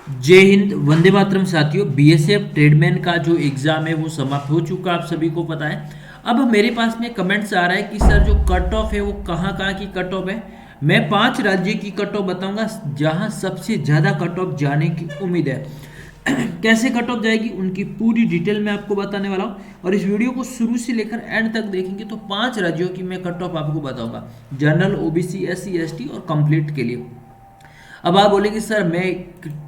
जय हिंद, वंदे मातरम साथियों। BSF tradesman का जो एग्ज़ाम है वो समाप्त हो चुका, आप सभी को पता है। अब मेरे पास में कमेंट्स आ रहा है कि सर जो कट ऑफ है वो कहाँ कहाँ की कट ऑफ है। मैं 5 राज्य की कट ऑफ बताऊंगा जहां सबसे ज़्यादा कट ऑफ जाने की उम्मीद है। कैसे कट ऑफ जाएगी उनकी पूरी डिटेल मैं आपको बताने वाला हूँ, और इस वीडियो को शुरू से लेकर एंड तक देखेंगे तो 5 राज्यों की मैं कट ऑफ आपको बताऊंगा, जनरल, ओबीसी, एससी, एसटी और कंप्लीट के लिए। अब आप बोलेंगे सर मैं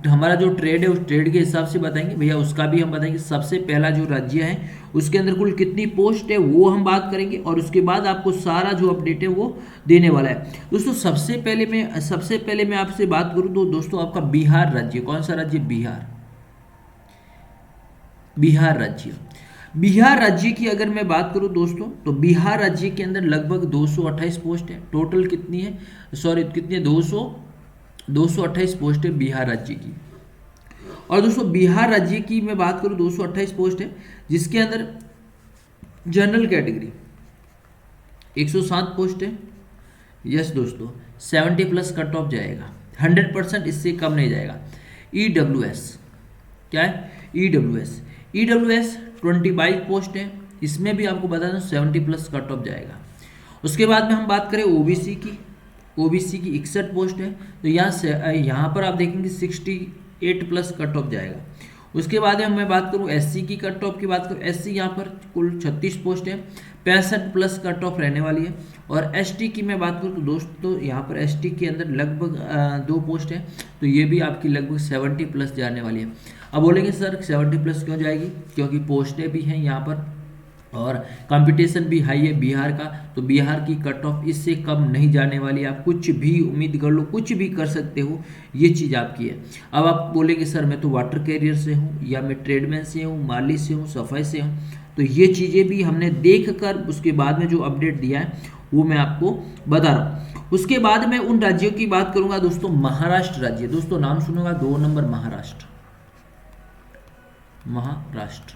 हमारा जो ट्रेड है उस ट्रेड के हिसाब से बताएंगे, भैया उसका भी हम बताएंगे। सबसे पहला जो राज्य है उसके अंदर कुल कितनी पोस्ट है वो हम बात करेंगे, और उसके बाद आपको सारा जो अपडेट है वो देने वाला है। दोस्तों सबसे पहले मैं आपसे बात करूं तो दोस्तों आपका बिहार राज्य, कौन सा राज्य? बिहार। बिहार राज्य, बिहार राज्य की अगर मैं बात करूं दोस्तों तो बिहार राज्य के अंदर लगभग 228 पोस्ट है। टोटल कितनी है, सॉरी कितनी है, 228 पोस्ट है बिहार राज्य की। और दोस्तों बिहार राज्य की मैं बात करूं 228 पोस्ट है, जिसके अंदर जनरल कैटेगरी 107 पोस्ट है। यस दोस्तों, 70 प्लस कट ऑफ जाएगा, 100%, इससे कम नहीं जाएगा। ईडब्ल्यूएस क्या है? ईडब्ल्यूएस, ईडब्ल्यूएस 25 पोस्ट है, इसमें भी आपको बता दें 70 प्लस कट ऑफ जाएगा। उसके बाद में हम बात करें ओबीसी की, ओबीसी की 61 पोस्ट है, तो यहाँ पर आप देखेंगे 68 प्लस कट ऑफ जाएगा। उसके बाद में मैं बात करूँ एससी की कट ऑफ की बात करूँ, एससी यहाँ पर कुल 36 पोस्ट है, 65 प्लस कट ऑफ रहने वाली है। और एसटी की मैं बात करूँ तो दोस्तों यहाँ पर एसटी के अंदर लगभग 2 पोस्ट है, तो ये भी आपकी लगभग 70 प्लस जाने वाली है। अब बोलेंगे सर 70 प्लस क्यों जाएगी? क्योंकि पोस्टें भी हैं यहाँ पर और कंपटीशन भी हाई है बिहार का, तो बिहार की कट ऑफ इससे कम नहीं जाने वाली। आप कुछ भी उम्मीद कर लो, कुछ भी कर सकते हो, ये चीज़ आपकी है। अब आप बोलेंगे सर मैं तो वाटर कैरियर से हूँ, या मैं ट्रेडमैन से हूँ, माली से हूँ, सफाई से हूँ, तो ये चीज़ें भी हमने देख कर उसके बाद में जो अपडेट दिया है वो मैं आपको बता रहा हूँ। उसके बाद मैं उन राज्यों की बात करूंगा दोस्तों। महाराष्ट्र राज्य, दोस्तों नाम सुनूंगा 2 नंबर, महाराष्ट्र। महाराष्ट्र,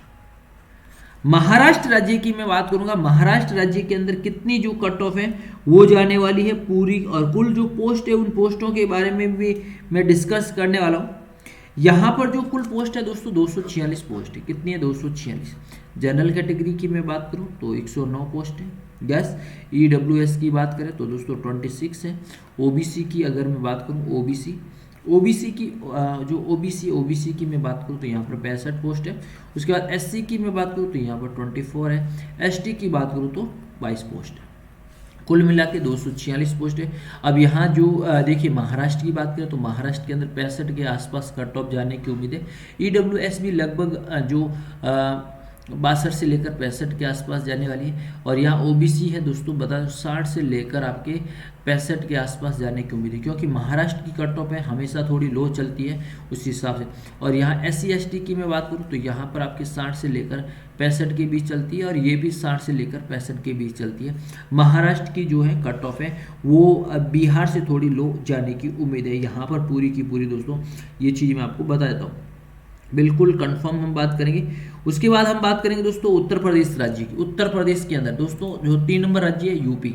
महाराष्ट्र राज्य की मैं बात करूंगा। महाराष्ट्र राज्य के अंदर कितनी जो कट ऑफ है वो जाने वाली है पूरी, और कुल जो पोस्ट है उन पोस्टों के बारे में भी मैं डिस्कस करने वाला हूँ। यहाँ पर जो कुल पोस्ट है दोस्तों 246 पोस्ट है। कितनी है? 246। जनरल कैटेगरी की मैं बात करूँ तो 109 पोस्ट है। गैस ईडब्ल्यूएस की बात करें तो दोस्तों 26 है। ओबीसी की अगर मैं बात करूँ, ओबीसी की जो ओबीसी की मैं बात करूँ तो यहाँ पर 65 पोस्ट है। उसके बाद एससी की मैं बात करूँ तो यहाँ पर 24 है। एसटी की बात करूँ तो 22 पोस्ट है। कुल मिला के 246 पोस्ट है। अब यहाँ जो देखिए महाराष्ट्र की बात करें तो महाराष्ट्र के अंदर 65 के आसपास कट ऑफ जाने की उम्मीद है। ईडब्ल्यूएस भी लगभग जो 62 से लेकर 65 के आसपास जाने वाली है। और यहाँ ओबीसी है दोस्तों, बता 60 से लेकर आपके 65 के आसपास जाने की उम्मीद है, क्योंकि महाराष्ट्र की कट ऑफ है हमेशा थोड़ी लो चलती है उस हिसाब से। और यहाँ एससी एसटी की मैं बात करूँ तो यहाँ पर आपके 60 से लेकर 65 के बीच चलती है, और ये भी 60 से लेकर 65 के बीच चलती है। महाराष्ट्र की जो है कट ऑफ है वो बिहार से थोड़ी लो जाने की उम्मीद है यहाँ पर पूरी की पूरी। दोस्तों ये चीज़ मैं आपको बता देता हूँ, बिल्कुल कंफर्म हम बात करेंगे। उसके बाद हम बात करेंगे दोस्तों उत्तर प्रदेश राज्य की। उत्तर प्रदेश के अंदर दोस्तों जो 3 नंबर राज्य है यूपी।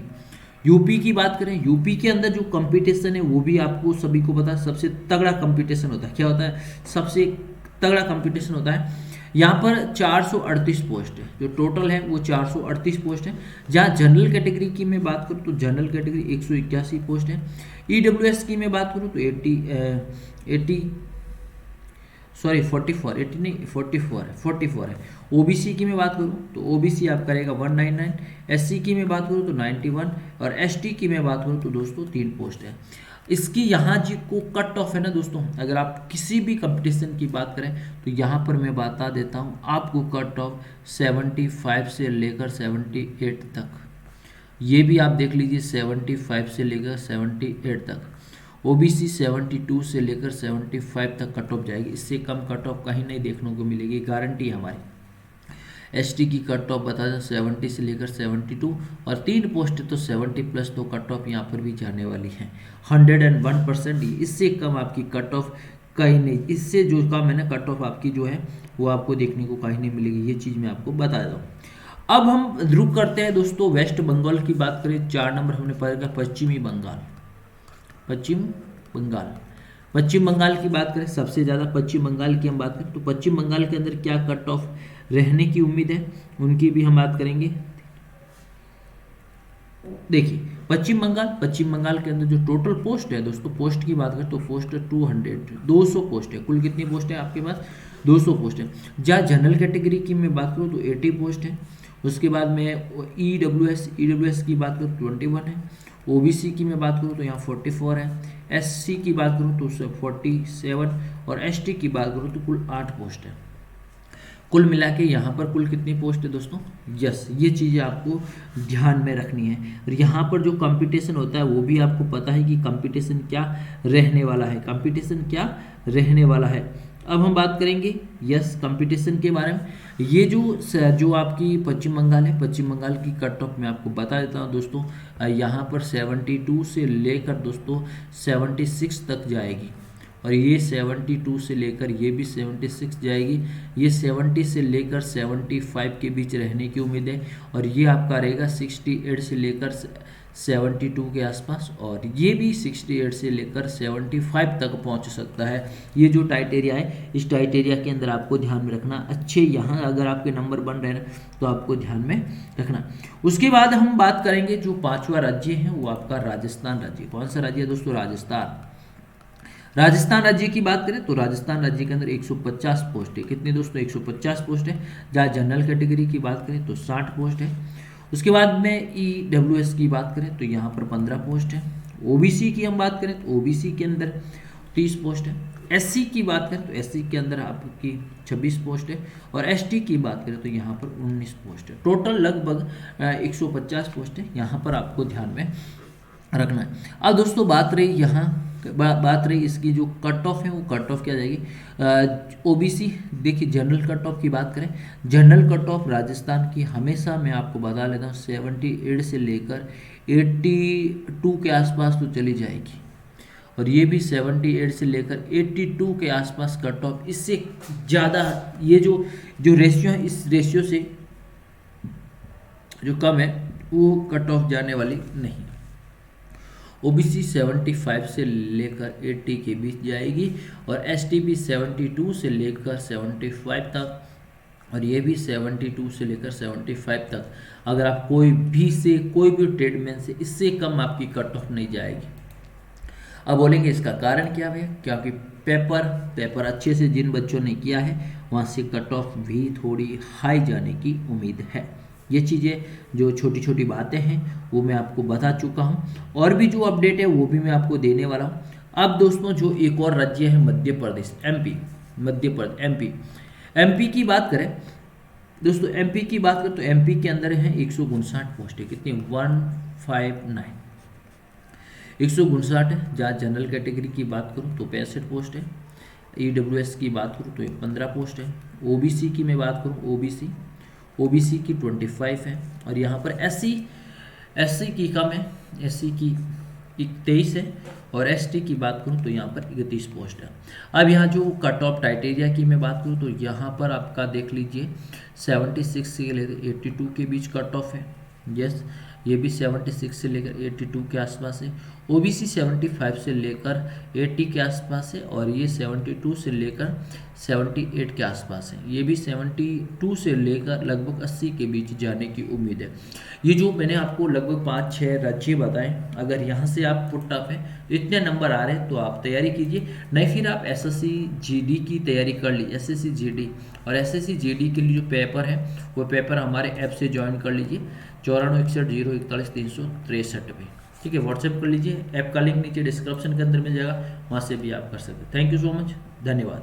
यूपी की बात करें, यूपी के अंदर जो कंपटीशन है वो भी आपको सभी को पता है, सबसे तगड़ा कंपटीशन होता है। क्या होता है? सबसे तगड़ा कंपटीशन होता है। यहाँ पर 438 पोस्ट है, जो टोटल है वो 438 पोस्ट है। जहाँ जनरल कैटेगरी की मैं बात करूँ तो जनरल कैटेगरी 181 पोस्ट है। ईडब्ल्यूएस की मैं बात करूँ तो 44 80 नहीं 44 है। ओबीसी की मैं बात करूँ तो ओबीसी आप करेगा 199। एससी की मैं बात करूँ तो 91, और एसटी की मैं बात करूँ तो दोस्तों 3 पोस्ट है। इसकी यहाँ जी को कट ऑफ है ना दोस्तों, अगर आप किसी भी कंपटीशन की बात करें तो यहाँ पर मैं बता देता हूँ आपको कट ऑफ 75 से लेकर 78 तक, ये भी आप देख लीजिए 75 से लेकर 78 तक। ओबीसी 72 से लेकर 75 तक कट ऑफ जाएगी, इससे कम कट ऑफ कहीं नहीं देखने को मिलेगी, गारंटी है हमारी। एसटी की कट ऑफ बता दें 70 से लेकर 72, और 3 पोस्ट तो 70 प्लस, तो कट ऑफ यहाँ पर भी जाने वाली है 101%। इससे कम आपकी कट ऑफ कहीं नहीं, इससे जो कम है ना कट ऑफ आपकी जो है वो आपको देखने को कहीं नहीं मिलेगी, ये चीज़ मैं आपको बता देता हूँ। अब हम रुक करते हैं दोस्तों वेस्ट बंगाल की बात करें। 4 नंबर हमने पढ़ा पश्चिमी बंगाल। पश्चिम बंगाल, पश्चिम बंगाल की बात करें, सबसे ज़्यादा पश्चिम बंगाल की हम बात करें तो पश्चिम बंगाल के अंदर क्या कट ऑफ रहने की उम्मीद है, उनकी भी हम बात करेंगे। देखिए पश्चिम बंगाल के अंदर जो टोटल पोस्ट है दोस्तों, पोस्ट की बात करें तो पोस्ट 200 पोस्ट है। कुल कितनी पोस्ट है आपके पास? 200 पोस्ट है। जहाँ जनरल कैटेगरी की मैं बात करूँ तो 80 पोस्ट है। उसके बाद में ईडब्ल्यूएस की बात करूँ 21 है। ओबीसी की मैं बात करूँ तो यहाँ 44 है। एससी की बात करूँ तो 47 और एसटी की बात करूँ तो कुल 8 पोस्ट है। कुल मिला के यहाँ पर कुल कितनी पोस्ट है दोस्तों? यस, ये चीज़ें आपको ध्यान में रखनी है। और यहाँ पर जो कंपटीशन होता है वो भी आपको पता है कि कंपटीशन क्या रहने वाला है, कंपटीशन क्या रहने वाला है। अब हम बात करेंगे यस कंपटीशन के बारे में। ये जो आपकी पश्चिम बंगाल है, पश्चिम बंगाल की कट ऑफ मैं आपको बता देता हूँ दोस्तों। यहाँ पर 72 से लेकर दोस्तों 76 तक जाएगी। और ये 72 से लेकर ये भी 76 जाएगी। ये 70 से लेकर 75 के बीच रहने की उम्मीद है। और ये आपका रहेगा 68 से लेकर 72 के आसपास। और ये भी 68 से लेकर 75 तक पहुंच सकता है। ये जो टाइट एरिया है, इस टाइट एरिया के अंदर आपको ध्यान में रखना। अच्छे यहाँ अगर आपके नंबर बन रहे हैं तो आपको ध्यान में रखना। उसके बाद हम बात करेंगे जो 5वां राज्य है वो आपका राजस्थान राज्य। कौन सा राज्य है दोस्तों? राजस्थान राज्य की बात करें तो राजस्थान राज्य के अंदर 150 पोस्ट है। कितनी दोस्तों? 150 पोस्ट है। जहाँ जनरल कैटेगरी की बात करें तो 60 पोस्ट है। उसके बाद में ईडब्ल्यूएस की बात करें तो यहाँ पर 15 पोस्ट है। ओबीसी की हम बात करें तो ओबीसी के अंदर 30 पोस्ट है। एससी की बात करें तो एससी के अंदर आपकी 26 पोस्ट है। और एसटी की बात करें तो यहाँ पर 19 पोस्ट है। टोटल लगभग 150 पोस्ट है। यहाँ पर आपको ध्यान में रखना है। अब दोस्तों बात रही इसकी जो कट ऑफ है वो कट ऑफ क्या जाएगी? ओबीसी देखिए जनरल कट ऑफ की बात करें, जनरल कट ऑफ राजस्थान की हमेशा मैं आपको बता लेता हूँ 78 से लेकर 82 के आसपास तो चली जाएगी। और ये भी 78 से लेकर 82 के आसपास कट ऑफ। इससे ज़्यादा ये जो रेशियो है, इस रेशियो से जो कम है वो कट ऑफ जाने वाली नहीं। ओबीसी 75 से लेकर 80 के बीच जाएगी। और एसटी भी 72 से लेकर 75 तक। और ये भी 72 से लेकर 75 तक। अगर आप कोई भी ट्रेडमैन से इससे कम आपकी कट ऑफ नहीं जाएगी। अब बोलेंगे इसका कारण क्या है? क्योंकि पेपर अच्छे से जिन बच्चों ने किया है वहाँ से कट ऑफ भी थोड़ी हाई जाने की उम्मीद है। ये चीज़ें जो छोटी छोटी बातें हैं वो मैं आपको बता चुका हूँ। और भी जो अपडेट है वो भी मैं आपको देने वाला हूँ। अब दोस्तों जो एक और राज्य है मध्य प्रदेश, एमपी की बात करें दोस्तों, एमपी की बात करें तो एमपी के अंदर है 159 पोस्ट है। कितनी? 159 है। जहाँ जनरल कैटेगरी की बात करूँ तो 65 पोस्ट है। ईडब्ल्यूएस की बात करूँ तो 15 पोस्ट है। ओबीसी की मैं बात करूँ, ओबीसी की 25 है। और यहाँ पर एससी की कम है, एससी की 23 है। और एसटी की बात करूँ तो यहाँ पर 31 पोस्ट है। अब यहाँ जो कट ऑफ टाइट एरिया की मैं बात करूँ तो यहाँ पर आपका देख लीजिए 76 से लेकर 82 के बीच कट ऑफ है। यस, ये भी 76 से लेकर 82 के आसपास है। ओबीसी 75 से लेकर 80 के आसपास है। और ये 72 से लेकर 78 के आसपास है। ये भी 72 से लेकर लगभग 80 के बीच जाने की उम्मीद है। ये जो मैंने आपको लगभग 5-6 राज्य बताए, अगर यहाँ से आप पुट अप है इतने नंबर आ रहे हैं तो आप तैयारी कीजिए। नहीं फिर आप एसएससी जीडी की तैयारी कर लीजिए। एसएससी जीडी और एसएससी जीडी के लिए जो पेपर है वो पेपर हमारे ऐप से ज्वाइन कर लीजिए 9461041363 पे। ठीक है, व्हाट्सएप कर लीजिए। ऐप का लिंक नीचे डिस्क्रिप्शन के अंदर मिल जाएगा, वहाँ से भी आप कर सकते हैं। थैंक यू सो मच, धन्यवाद।